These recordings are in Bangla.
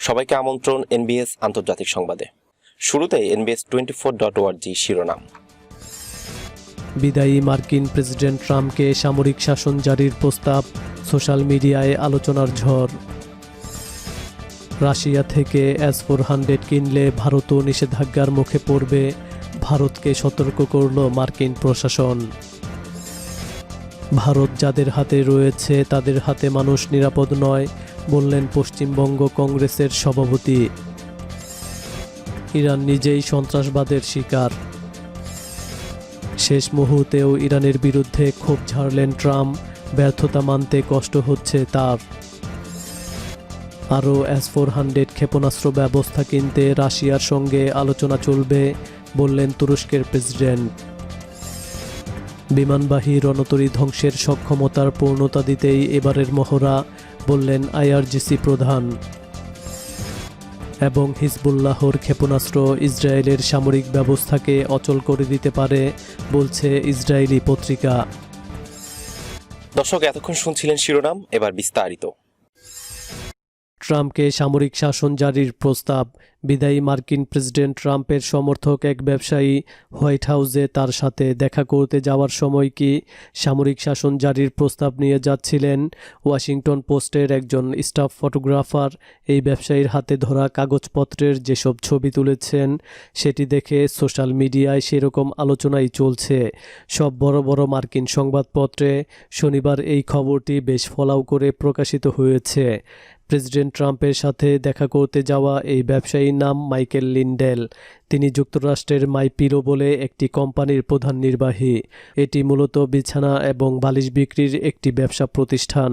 সবাইকে আমন্ত্রণ এনবিএস আন্তর্জাতিক সংবাদে। শুরুতেই NBS24.org শিরোনাম। বিদায়ী মার্কিন প্রেসিডেন্ট ট্রাম্পকে সামরিক শাসন জারির প্রস্তাব, সোশ্যাল মিডিয়ায় আলোচনার ঝড়। রাশিয়া থেকে S-400 কিনলে ভারতও নিষেধাজ্ঞার মুখে পড়বে, ভারতকে সতর্ক করল মার্কিন প্রশাসন। ভারত যাদের হাতে রয়েছে তাদের হাতে মানুষ নিরাপদ নয়, বললেন পশ্চিমবঙ্গ কংগ্রেসের সভাপতি। ইরান নিজেই সন্ত্রাসবাদের শিকার। শেষ মুহূর্তেও ইরানের বিরুদ্ধে ক্ষোভ ঝাড়লেন ট্রাম্প, ব্যর্থতা মানতে কষ্ট হচ্ছে তার। আরও S-400 ক্ষেপণাস্ত্র ব্যবস্থা কিনতে রাশিয়ার সঙ্গে আলোচনা চলবে, বললেন তুরস্কের প্রেসিডেন্ট। বিমানবাহী রণতরী ধ্বংসের সক্ষমতার পূর্ণতা দিতেই এবারের মহড়া, বললেন IRGC প্রধান। এবং হিজবুল্লাহর ক্ষেপণাস্ত্র ইসরায়েলের সামরিক ব্যবস্থাকে অচল করে দিতে পারে, বলছে ইসরায়েলি পত্রিকা। দর্শক, এতক্ষণ শুনছিলেন শিরোনাম, এবার বিস্তারিত। ট্রাম্পকে সামরিক শাসন জারির প্রস্তাব। বিদায়ী মার্কিন প্রেসিডেন্ট ট্রাম্পের সমর্থক এক ব্যবসায়ী হোয়াইট হাউসে তার সাথে দেখা করতে যাওয়ার সময় কি সামরিক শাসন জারির প্রস্তাব নিয়ে যাচ্ছিলেন। ওয়াশিংটন পোস্টের একজন স্টাফ ফটোগ্রাফার এই ব্যবসায়ীর হাতে ধরা কাগজপত্রের যেসব ছবি তুলেছেন সেটি দেখে সোশ্যাল মিডিয়ায় সেরকম আলোচনাই চলছে। সব বড় বড় মার্কিন সংবাদপত্রে শনিবার এই খবরটি বেশ ফলাও করে প্রকাশিত হয়েছে। প্রেসিডেন্ট ট্রাম্পের সাথে দেখা করতে যাওয়া এই ব্যবসায়ীর নাম মাইকেল লিন্ডেল। তিনি যুক্তরাষ্ট্রের মাইপিরো বলে একটি কোম্পানির প্রধান নির্বাহী। এটি মূলত বিছানা এবং বালিশ বিক্রির একটি ব্যবসা প্রতিষ্ঠান।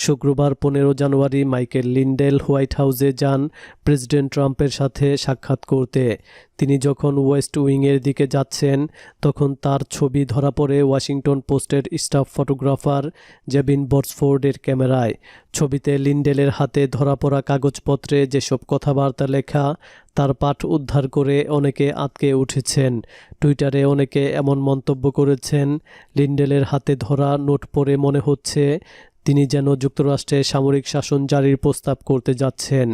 শুক্রবার 15 জানুয়ারি মাইকেল লিন্ডেল হোয়াইট হাউসে যান প্রেসিডেন্ট ট্রাম্পের সাথে সাক্ষাৎ করতে। তিনি যখন ওয়েস্ট উইংয়ের দিকে যাচ্ছেন তখন তার ছবি ধরা পড়ে ওয়াশিংটন পোস্টের স্টাফ ফটোগ্রাফার জেবিন বর্সফোর্ডের ক্যামেরায়। ছবিতে লিন্ডেলের হাতে ধরা পড়া কাগজপত্রে যেসব কথাবার্তা লেখা তার পাঠ উদ্ধার করে অনেকে আঁতকে উঠেছেন। টুইটারে অনেকে এমন মন্তব্য করেছেন, লিন্ডেলের হাতে ধরা নোট পড়ে মনে হচ্ছে তিনি যেন যুক্তরাষ্ট্রে সামরিক শাসন জারির প্রস্তাব করতে যাচ্ছেন।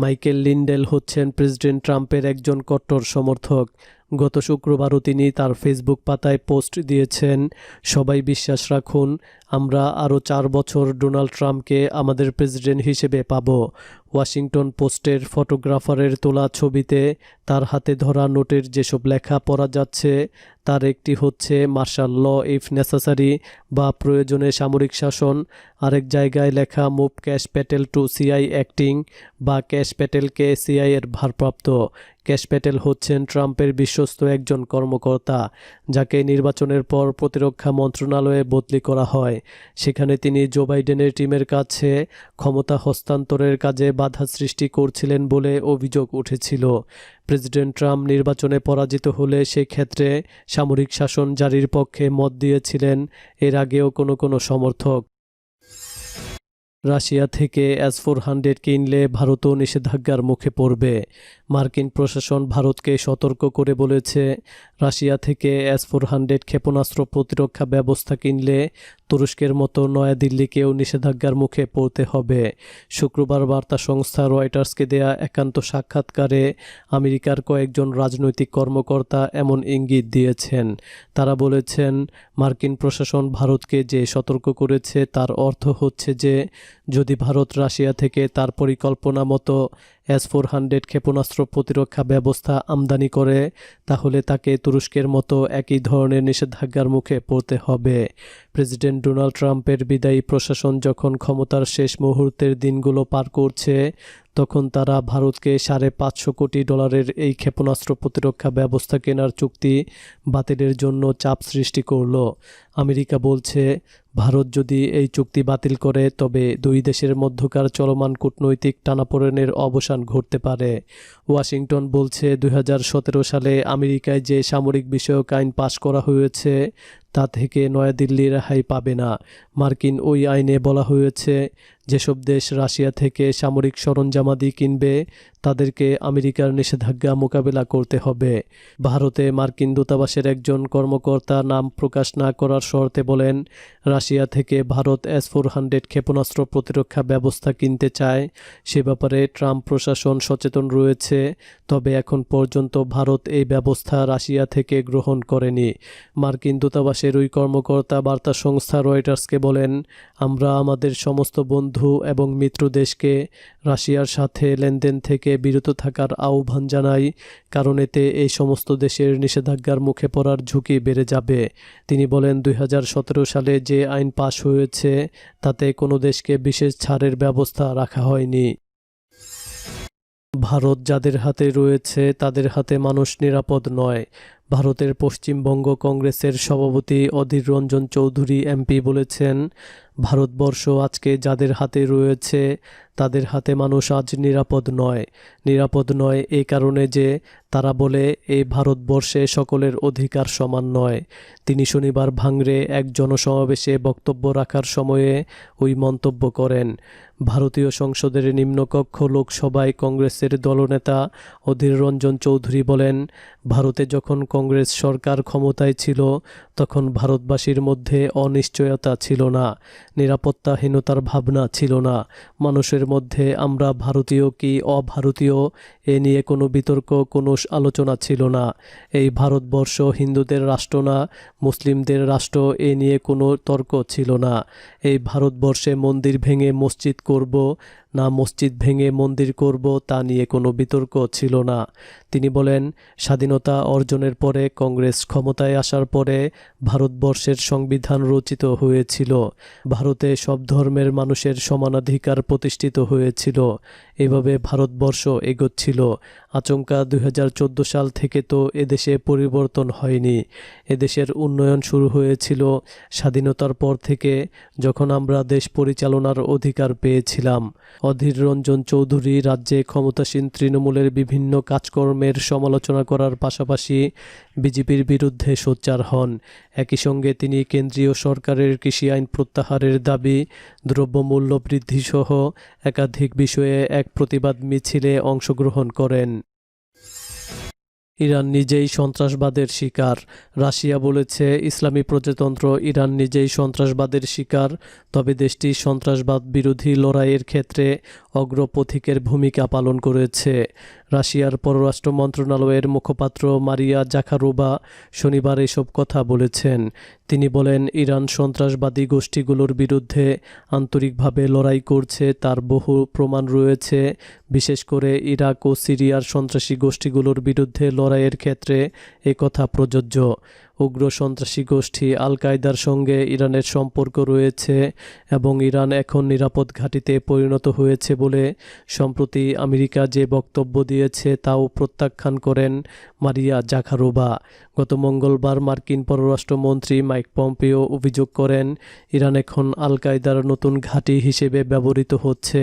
মাইকেল লিন্ডেল হচ্ছেন প্রেসিডেন্ট ট্রাম্পের একজন কট্টর সমর্থক। গত শুক্রবারও তিনি তার ফেসবুক পাতায় পোস্ট দিয়েছেন, সবাই বিশ্বাস রাখুন, আমরা আরও 4 বছর ডোনাল্ড ট্রাম্পকে আমাদের প্রেসিডেন্ট হিসেবে পাব। ওয়াশিংটন পোস্টের ফটোগ্রাফারের তোলা ছবিতে তার হাতে ধরা নোটের যেসব লেখা পড়া যাচ্ছে তার একটি হচ্ছে মার্শাল ল ইফ নেসেসারি, বা প্রয়োজনে সামরিক শাসন। আরেক জায়গায় লেখা move Kash Patel to CI acting, বা ক্যাশ প্যাটেলকে সিআই এর ভারপ্রাপ্ত। ক্যাশ প্যাটেল হচ্ছেন ট্রাম্পের বিশ্বস্ত একজন কর্মকর্তা, যাকে নির্বাচনের পর প্রতিরক্ষা মন্ত্রণালয়ে বদলি করা হয়। সেখানে তিনি জো বাইডেনের টিমের কাছে ক্ষমতা হস্তান্তরের কাজে বাধা সৃষ্টি করছিলেন বলে অভিযোগ উঠেছিল। প্রেসিডেন্ট ট্রাম্প নির্বাচনে পরাজিত হলে সেই ক্ষেত্রে সামরিক শাসন জারির পক্ষে মত দিয়েছিলেন এর আগেও কোনো সমর্থক। রাশিয়া থেকে S-400 কিনলে ভারতও নিষেধাজ্ঞার মুখে পড়বে। মার্কিন প্রশাসন ভারতকে সতর্ক করে বলেছে, রাশিয়া থেকে S-400 ক্ষেপণাস্ত্র প্রতিরক্ষা ব্যবস্থা কিনলে তুরস্কের মতো নয়াদিল্লিকেও নিষেধাজ্ঞার মুখে পড়তে হবে। শুক্রবার বার্তা সংস্থা রয়টার্সকে দেয়া একান্ত সাক্ষাৎকারে আমেরিকার কয়েকজন রাজনৈতিক কর্মকর্তা এমন ইঙ্গিত দিয়েছেন। তারা বলেছেন, মার্কিন প্রশাসন ভারতকে যে সতর্ক করেছে তার অর্থ হচ্ছে যে যদি ভারত রাশিয়া থেকে তার পরিকল্পনা মতো S-400 ক্ষেপণাস্ত্র প্রতিরক্ষা ব্যবস্থা আমদানি করে তাহলে তাকে তুরস্কের মতো একই ধরনের নিষেধাজ্ঞার মুখে পড়তে হবে। প্রেসিডেন্ট ডোনাল্ড ট্রাম্পের বিদায়ী প্রশাসন যখন ক্ষমতার শেষ মুহূর্তের দিনগুলো পার করছে তখন তারা ভারতকে $550 কোটি এই ক্ষেপণাস্ত্র প্রতিরক্ষা ব্যবস্থা কেনার চুক্তি বাতিলের জন্য চাপ সৃষ্টি করল। আমেরিকা বলছে, ভারত যদি এই চুক্তি বাতিল করে তবে দুই দেশের মধ্যকার চলমান কূটনৈতিক টানাপোড়েনের অবসান ঘটতে পারে। ওয়াশিংটন বলছে, 2017 সালে আমেরিকায় যে সামরিক বিষয়ক আইন পাশ করা হয়েছে তা থেকে নয়াদিল্লি রেহাই পাবে না। মার্কিন ওই আইনে বলা হয়েছে যেসব দেশ রাশিয়া থেকে সামরিক সরঞ্জামাদি কিনবে তাদেরকে আমেরিকার নিষেধাজ্ঞা মোকাবেলা করতে হবে। ভারতে মার্কিন দূতাবাসের একজন কর্মকর্তা নাম প্রকাশ না করার শর্তে বলেন, রাশিয়া থেকে ভারত S-400 ক্ষেপণাস্ত্র প্রতিরক্ষা ব্যবস্থা কিনতে চায়। সে ব্যাপারে ট্রাম্প প্রশাসন সচেতন রয়েছে, তবে এখন পর্যন্ত ভারত এই ব্যবস্থা রাশিয়া থেকে গ্রহণ করেনি। মার্কিন দূতাবাসের ওই কর্মকর্তা বার্তা সংস্থা রয়টার্সকে বলেন, আমরা আমাদের সমস্ত বন্ধু এবং মিত্র দেশকে রাশিয়ার সাথে লেনদেন থেকে বিরত থাকার আহ্বান জানাই, কারণ এতে এই সমস্ত দেশের নিষেধাজ্ঞার মুখে পড়ার ঝুঁকি বেড়ে যাবে। তিনি বলেন, 2017 সালে যে আইন পাশ হয়েছে তাতে কোনো দেশকে বিশেষ ছাড়ের ব্যবস্থা রাখা হয়নি। ভারত যাদের হাতে রয়েছে তাদের হাতে মানুষ নিরাপদ নয়। ভারতের পশ্চিমবঙ্গ কংগ্রেসের সভাপতি অধীর রঞ্জন চৌধুরী এমপি বলেছেন, ভারতবর্ষ আজকে যাদের হাতে রয়েছে তাদের হাতে মানুষ আজ নিরাপদ নয়। নিরাপদ নয় এই কারণে যে তারা বলে এই ভারতবর্ষে সকলের অধিকার সমান নয়। তিনি শনিবার ভাঙড়ে এক জনসমাবেশে বক্তব্য রাখার সময়ে ওই মন্তব্য করেন। ভারতীয় সংসদের নিম্নকক্ষ লোকসভায় কংগ্রেসের দলনেতা অধীর রঞ্জন চৌধুরী বলেন, ভারতে যখন কংগ্রেস সরকার ক্ষমতায় ছিল তখন ভারতবাসীর মধ্যে অনিশ্চয়তা ছিল না, নিরাপত্তাহীনতার ভাবনা ছিল না। মানুষের মধ্যে আমরা ভারতীয় কি অভারতীয় এ নিয়ে কোনো বিতর্ক, কোনো আলোচনা ছিল না। এই ভারতবর্ষ হিন্দুদের রাষ্ট্র না, মুসলিমদের রাষ্ট্র এ নিয়ে কোনো তর্ক ছিল না। এই ভারতবর্ষে মন্দির ভেঙে মসজিদ করব না মসজিদ ভেঙে মন্দির করব তা নিয়ে কোনো বিতর্ক ছিল না। তিনি বলেন, স্বাধীনতা অর্জনের পরে কংগ্রেস ক্ষমতায় আসার পরে ভারতবর্ষের সংবিধান রচিত হয়েছিল। ভারতে সব ধর্মের মানুষের সমানাধিকার প্রতিষ্ঠিত হয়েছিল। এভাবে ভারতবর্ষ এগোচ্ছিল। আচমকা 2014 সাল থেকে তো এদেশে পরিবর্তন হয়নি। এদেশের উন্নয়ন শুরু হয়েছিল স্বাধীনতার পর থেকে, যখন আমরা দেশ পরিচালনার অধিকার পেয়েছিলাম। অধীর রঞ্জন চৌধুরী রাজ্যে ক্ষমতাসীন তৃণমূলের বিভিন্ন কাজকর্মের সমালোচনা করার পাশাপাশি বিজেপির বিরুদ্ধে সোচ্চার হন। একই সঙ্গে তিনি কেন্দ্রীয় সরকারের কৃষি আইন প্রত্যাহারের দাবি, দ্রব্যমূল্য বৃদ্ধিসহ একাধিক বিষয়ে এক প্রতিবাদ মিছিলে অংশগ্রহণ করেন। ইরান নিজেই সন্ত্রাসবাদের শিকার। রাশিয়া বলেছে ইসলামী প্রজাতন্ত্র ইরান নিজেই সন্ত্রাসবাদের শিকার, তবে দেশটি সন্ত্রাসবাদ বিরোধী লড়াইয়ের ক্ষেত্রে অগ্রপথিকের ভূমিকা পালন করেছে। রাশিয়ার পররাষ্ট্র মন্ত্রণালয়ের মুখপাত্র মারিয়া জাখারোভা শনিবার এসব কথা বলেছেন। তিনি বলেন, ইরান সন্ত্রাসবাদী গোষ্ঠীগুলোর বিরুদ্ধে আন্তরিকভাবে লড়াই করছে তার বহু প্রমাণ রয়েছে। বিশেষ করে ইরাক ও সিরিয়ার সন্ত্রাসী গোষ্ঠীগুলোর বিরুদ্ধে লড়াইয়ের ক্ষেত্রে একথা প্রযোজ্য। উগ্র সন্ত্রাসী গোষ্ঠী আল কায়দার সঙ্গে ইরানের সম্পর্ক রয়েছে এবং ইরান এখন নিরাপদ ঘাঁটিতে পরিণত হয়েছে বলে সম্প্রতি আমেরিকা যে বক্তব্য দিয়েছে তাও প্রত্যাখ্যান করেন মারিয়া জাখারোভা। গত মঙ্গলবার মার্কিন পররাষ্ট্রমন্ত্রী মাইক পম্পেও অভিযোগ করেন, ইরান এখন আল কায়দার নতুন ঘাঁটি হিসেবে ব্যবহৃত হচ্ছে,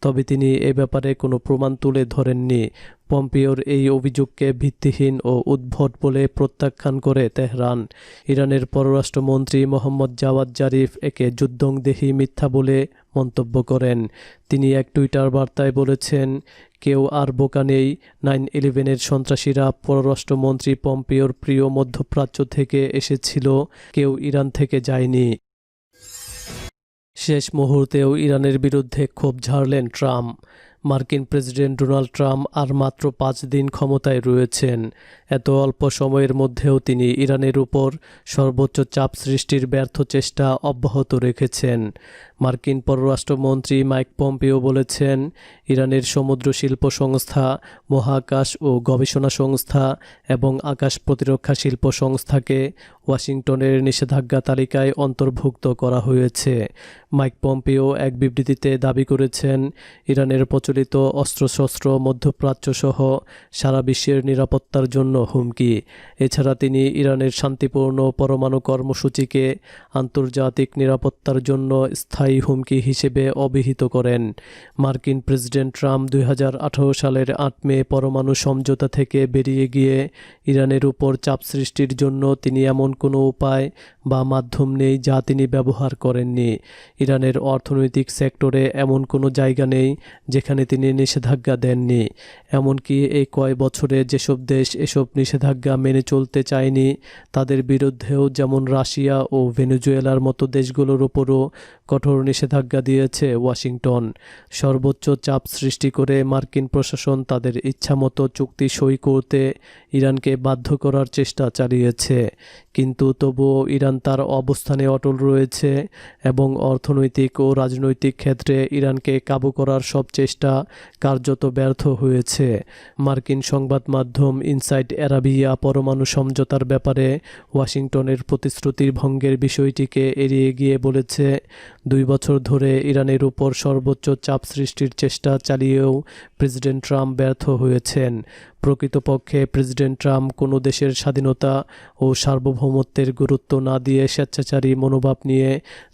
তবে তিনি এ ব্যাপারে কোনো প্রমাণ তুলে ধরেননি। পম্পেওর এই অভিযোগকে ভিত্তিহীন ও উদ্ভট বলে প্রত্যাখ্যান করে তেহরান। ইরানের পররাষ্ট্রমন্ত্রী মোহাম্মদ জাওয়াদ জারিফ একে যুদ্ধংদেহী মিথ্যা বলে মন্তব্য করেন। তিনি এক টুইটার বার্তায় বলেছেন, কেউ আর বোকা নেই। 9/11-এর সন্ত্রাসীরা পররাষ্ট্রমন্ত্রী পম্পেওর প্রিয় মধ্যপ্রাচ্য থেকে এসেছিল, কেউ ইরান থেকে যায়নি। শেষ মুহূর্তেও ইরানের বিরুদ্ধে ক্ষোভ ঝাড়লেন ট্রাম্প। মার্কিন প্রেসিডেন্ট ডোনাল্ড ট্রাম্প আর মাত্র 5 দিন ক্ষমতায় রয়েছেন। এত অল্প সময়ের মধ্যেও তিনি ইরানের উপর সর্বোচ্চ চাপ সৃষ্টির ব্যর্থ চেষ্টা অব্যাহত রেখেছেন। মার্কিন পররাষ্ট্রমন্ত্রী মাইক পম্পেও বলেছেন, ইরানের সমুদ্র শিল্প সংস্থা, মহাকাশ ও গবেষণা সংস্থা এবং আকাশ প্রতিরক্ষা শিল্প সংস্থাকে ওয়াশিংটনের নিষেধাজ্ঞা তালিকায় অন্তর্ভুক্ত করা হয়েছে। মাইক পম্পেও এক বিবৃতিতে দাবি করেছেন, ইরানের প্রচলিত প্রচলিত অস্ত্রশস্ত্র মধ্যপ্রাচ্যসহ সারা বিশ্বের নিরাপত্তার জন্য হুমকি। এছাড়া তিনি ইরানের শান্তিপূর্ণ পরমাণু কর্মসূচিকে আন্তর্জাতিক নিরাপত্তার জন্য স্থায়ী হুমকি হিসেবে অভিহিত করেন। মার্কিন প্রেসিডেন্ট ট্রাম্প 2018 সালের 8 মে পরমাণু সমঝোতা থেকে বেরিয়ে গিয়ে ইরানের উপর চাপ সৃষ্টির জন্য তিনি এমন কোনো উপায় বা মাধ্যম নেই যা তিনি ব্যবহার করেননি। ইরানের অর্থনৈতিক সেক্টরে এমন কোনো জায়গা নেই যেখানে তিনি নিষেধাজ্ঞা দেননি। এমনকি এই কয় বছরে যেসব দেশ এসব নিষেধাজ্ঞা মেনে চলতে চায়নি তাদের বিরুদ্ধেও যেমন রাশিয়া ও ভেনেজুয়েলার মতো দেশগুলোর উপরও কঠোর নিষেধাজ্ঞা দিয়েছে ওয়াশিংটন। সর্বোচ্চ চাপ সৃষ্টি করে মার্কিন প্রশাসন তাদের ইচ্ছামতো চুক্তি সই করতে ইরানকে বাধ্য করার চেষ্টা চালিয়েছে, কিন্তু তবুও ইরান তার অবস্থানে অটল রয়েছে এবং অর্থনৈতিক ও রাজনৈতিক ক্ষেত্রে ইরানকে কাবু করার সব চেষ্টা কার্যত ব্যর্থ হয়েছে। মার্কিন সংবাদ মাধ্যম ইনসাইড আরাবিয়া পরমাণু সমঝোতার ব্যাপারে ওয়াশিংটনের প্রতিশ্রুতির ভঙ্গের বিষয়টিকে এড়িয়ে গিয়ে বলেছে, 2 বছর ধরে ইরানের উপর সর্বোচ্চ চাপ সৃষ্টির চেষ্টা চালিয়েও প্রেসিডেন্ট ট্রাম্প ব্যর্থ হয়েছেন। প্রকৃতপক্ষে প্রেসিডেন্ট ট্রাম্প কোনো দেশের স্বাধীনতা ও সার্বভৌমত্বের গুরুত্ব না দিয়ে স্বেচ্ছাচারী মনোভাব নিয়ে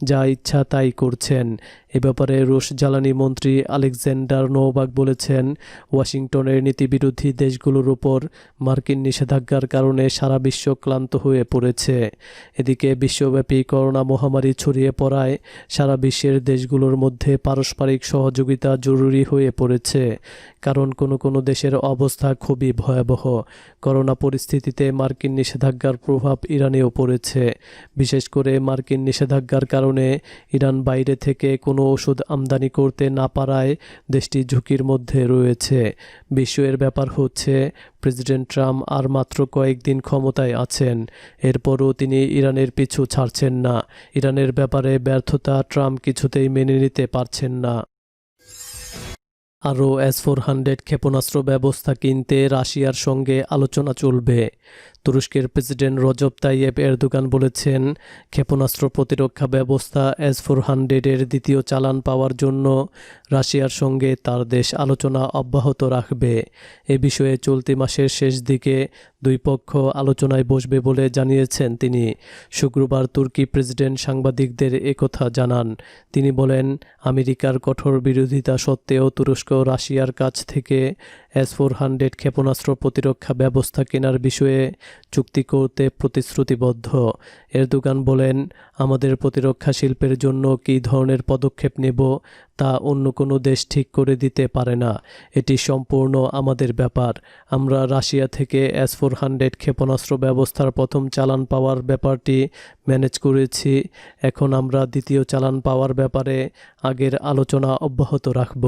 যা ইচ্ছা তাই করছেন। এ ব্যাপারে রুশ জ্বালানি মন্ত্রী আলেকজান্ডার নোভাক বলেছেন, ওয়াশিংটনের নীতিবিরোধী দেশগুলোর উপর মার্কিন নিষেধাজ্ঞার কারণে সারা বিশ্ব ক্লান্ত হয়ে পড়েছে। এদিকে বিশ্বব্যাপী করোনা মহামারী ছড়িয়ে পড়ায় সারা বিশ্বের দেশগুলোর মধ্যে পারস্পরিক সহযোগিতা জরুরি হয়ে পড়েছে, কারণ কোনো দেশের অবস্থা খুবই ভয়াবহ। করোনা পরিস্থিতিতে মার্কিন নিষেধাজ্ঞার প্রভাব ইরানেও পড়েছে। বিশেষ করে মার্কিন নিষেধাজ্ঞার কারণে ইরান বাইরে থেকে কোনো ওষুধ আমদানি করতে না পারায় দেশটি ঝুঁকির মধ্যে রয়েছে। বিস্ময়ের ব্যাপার হচ্ছে, প্রেসিডেন্ট ট্রাম্প আর মাত্র কয়েকদিন ক্ষমতায় আছেন, এরপরও তিনি ইরানের পিছু ছাড়ছেন না। ইরানের ব্যাপারে ব্যর্থতা ট্রাম্প কিছুতেই মেনে নিতে পারছেন না। আরও S-400 ক্ষেপণাস্ত্র ব্যবস্থা কিনতে রাশিয়ার সঙ্গে আলোচনা চলবে। তুরস্কের প্রেসিডেন্ট রজব তাইয়েপ এরদোগান বলেছেন, ক্ষেপণাস্ত্র প্রতিরক্ষা ব্যবস্থা S-400 এর দ্বিতীয় চালান পাওয়ার জন্য রাশিয়ার সঙ্গে তার দেশ আলোচনা অব্যাহত রাখবে। এ বিষয়ে চলতি মাসের শেষ দিকে দুই পক্ষ আলোচনায় বসবে বলে জানিয়েছেন তিনি। শুক্রবার তুর্কি প্রেসিডেন্ট সাংবাদিকদের একথা জানান। তিনি বলেন, আমেরিকার কঠোর বিরোধিতা সত্ত্বেও তুরস্ক রাশিয়ার কাছ থেকে S-400 ক্ষেপণাস্ত্র প্রতিরক্ষা ব্যবস্থা কেনার বিষয়ে চুক্তি করতে প্রতিশ্রুতিবদ্ধ। এরদোগান বলেন, আমাদের প্রতিরক্ষা শিল্পের জন্য কী ধরনের পদক্ষেপ নেব তা অন্য কোনো দেশ ঠিক করে দিতে পারে না। এটি সম্পূর্ণ আমাদের ব্যাপার। আমরা রাশিয়া থেকে S-400 ক্ষেপণাস্ত্র ব্যবস্থার প্রথম চালান পাওয়ার ব্যাপারটি ম্যানেজ করেছি। এখন আমরা দ্বিতীয় চালান পাওয়ার ব্যাপারে আগের আলোচনা অব্যাহত রাখব।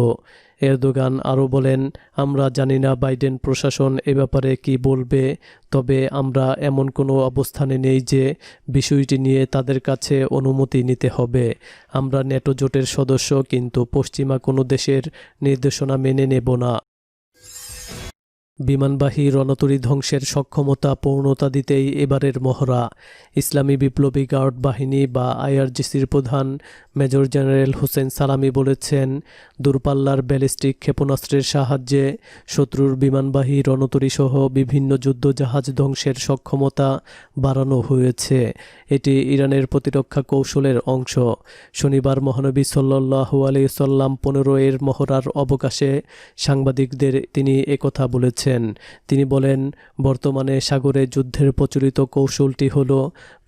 এরদোগান আরও বলেন, আমরা জানি না বাইডেন প্রশাসন এ ব্যাপারে কী বলবে, তবে আমরা এমন কোনো অবস্থানে নেই যে বিষয়টি নিয়ে তাদের কাছে অনুমতি নিতে হবে। আমরা ন্যাটো জোটের সদস্য, কিন্তু পশ্চিমা কোনো দেশের নির্দেশনা মেনে নেব না। বিমানবাহী রণতরী ধ্বংসের সক্ষমতা পূর্ণতা দিতেই এবারের মহড়া। ইসলামী বিপ্লবী গার্ড বাহিনী বা IRGCর প্রধান মেজর জেনারেল হোসেন সালামি বলেছেন, দূরপাল্লার ব্যালিস্টিক ক্ষেপণাস্ত্রের সাহায্যে শত্রুর বিমানবাহী রণতরী সহ বিভিন্ন যুদ্ধজাহাজ ধ্বংসের সক্ষমতা বাড়ানো হয়েছে। এটি ইরানের প্রতিরক্ষা কৌশলের অংশ। শনিবার মহানবী সাল্লাল্লাহু আলাইহি সাল্লাম 15 মহড়ার অবকাশে সাংবাদিকদের তিনি একথা বলেছেন। তিনি বলেন, বর্তমানে সাগরে যুদ্ধের প্রচলিত কৌশলটি হল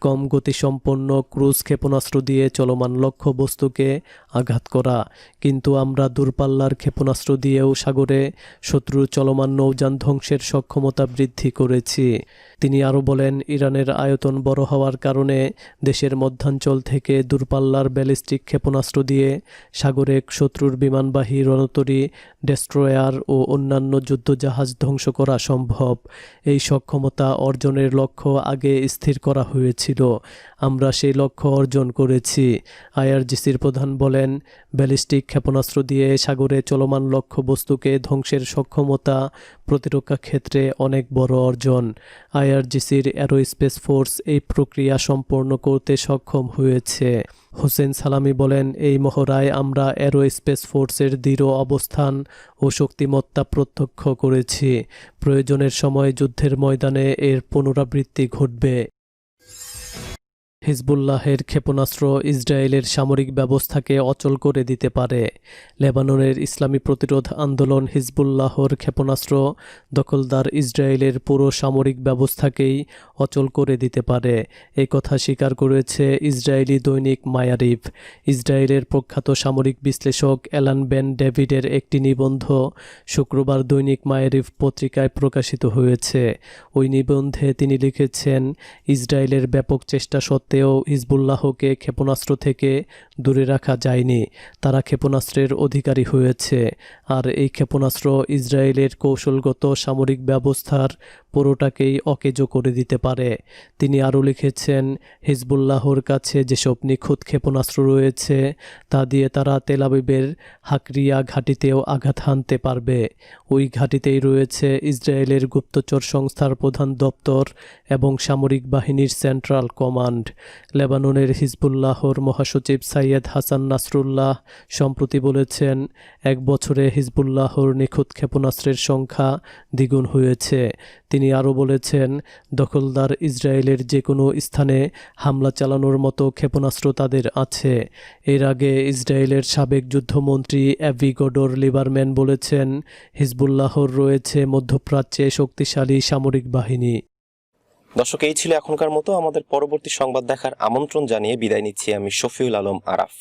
কম গতিসম্পন্ন ক্রুজ ক্ষেপণাস্ত্র দিয়ে চলমান লক্ষ্যবস্তুকে আঘাত করা, কিন্তু আমরা দূরপাল্লার ক্ষেপণাস্ত্র দিয়েও সাগরে শত্রুর চলমান নৌযান ধ্বংসের সক্ষমতা বৃদ্ধি করেছি। তিনি আরও বলেন, ইরানের আয়তন বড় হওয়ার কারণে দেশের মধ্যাঞ্চল থেকে দূরপাল্লার ব্যালিস্টিক ক্ষেপণাস্ত্র দিয়ে সাগরে শত্রুর বিমানবাহী রণতরী, ডেস্ট্রয়ার ও অন্যান্য যুদ্ধজাহাজ ধ্বংস করা সম্ভব। এই সক্ষমতা অর্জনের লক্ষ্য আগে স্থির করা হয়েছিল। আমরা সেই লক্ষ্য অর্জন করেছি। IRGCর প্রধান বলেন, ব্যালিস্টিক ক্ষেপণাস্ত্র দিয়ে সাগরে চলমান লক্ষ্যবস্তুকে ধ্বংসের সক্ষমতা প্রতিরক্ষা ক্ষেত্রে অনেক বড় অর্জন। আইআরজিসির অ্যারোস্পেস ফোর্স এই প্রক্রিয়া সম্পন্ন করতে সক্ষম হয়েছে। হোসেন সালামি বলেন, এই মহড়ায় আমরা অ্যারোস্পেস ফোর্সের দৃঢ় অবস্থান ও শক্তিমত্তা প্রত্যক্ষ করেছি। প্রয়োজনের সময় যুদ্ধের ময়দানে এর পুনরাবৃত্তি ঘটবে। হিজবুল্লাহের ক্ষেপণাস্ত্র ইসরায়েলের সামরিক ব্যবস্থাকে অচল করে দিতে পারে। লেবাননের ইসলামী প্রতিরোধ আন্দোলন হিজবুল্লাহর ক্ষেপণাস্ত্র দখলদার ইসরায়েলের পুরো সামরিক ব্যবস্থাকেই অচল করে দিতে পারে, এই কথা স্বীকার করেছে ইসরায়েলি দৈনিক মায়ারিফ। ইসরায়েলের প্রখ্যাত সামরিক বিশ্লেষক অ্যালান বেন ডেভিডের একটি নিবন্ধ শুক্রবার দৈনিক মায়ারিফ পত্রিকায় প্রকাশিত হয়েছে। ওই নিবন্ধে তিনি লিখেছেন, ইসরায়েলের ব্যাপক চেষ্টা সত্ত্বেও হিজবুল্লাহকে ক্ষেপণাস্ত্র থেকে দূরে রাখা যায়নি। তারা ক্ষেপণাস্ত্রের অধিকারী হয়েছে, আর এই ক্ষেপণাস্ত্র ইসরায়েলের কৌশলগত সামরিক ব্যবস্থার পুরোটাকেই অকেজো করে দিতে পারে। তিনি আরও লিখেছেন, হিজবুল্লাহর কাছে যেসব নিখুঁত ক্ষেপণাস্ত্র রয়েছে তা দিয়ে তারা তেল আবিবের হাকরিয়া ঘাঁটিতেও আঘাত হানতে পারবে। ওই ঘাঁটিতেই রয়েছে ইসরায়েলের গুপ্তচর সংস্থার প্রধান দপ্তর এবং সামরিক বাহিনীর সেন্ট্রাল কমান্ড। লেবাননের হিজবুল্লাহর মহাসচিব সাইয়েদ হাসান নাসরুল্লাহ সম্প্রতি বলেছেন, এক বছরে হিজবুল্লাহর নিখুঁত ক্ষেপণাস্ত্রের সংখ্যা দ্বিগুণ হয়েছে। তিনি আরও বলেছেন, দখলদার ইসরায়েলের যে কোনো স্থানে হামলা চালানোর মতো ক্ষেপণাস্ত্র তাদের আছে। এর আগে ইসরায়েলের সাবেক যুদ্ধমন্ত্রী অ্যাভিগডর লিবারম্যান বলেছেন, হিজবুল্লাহর রয়েছে মধ্যপ্রাচ্যে শক্তিশালী সামরিক বাহিনী। দর্শক, এই ছিল এখনকার মতো। আমাদের পরবর্তী সংবাদ দেখার আমন্ত্রণ জানিয়ে বিদায় নিচ্ছি আমি শফিউল আলম আরাফ।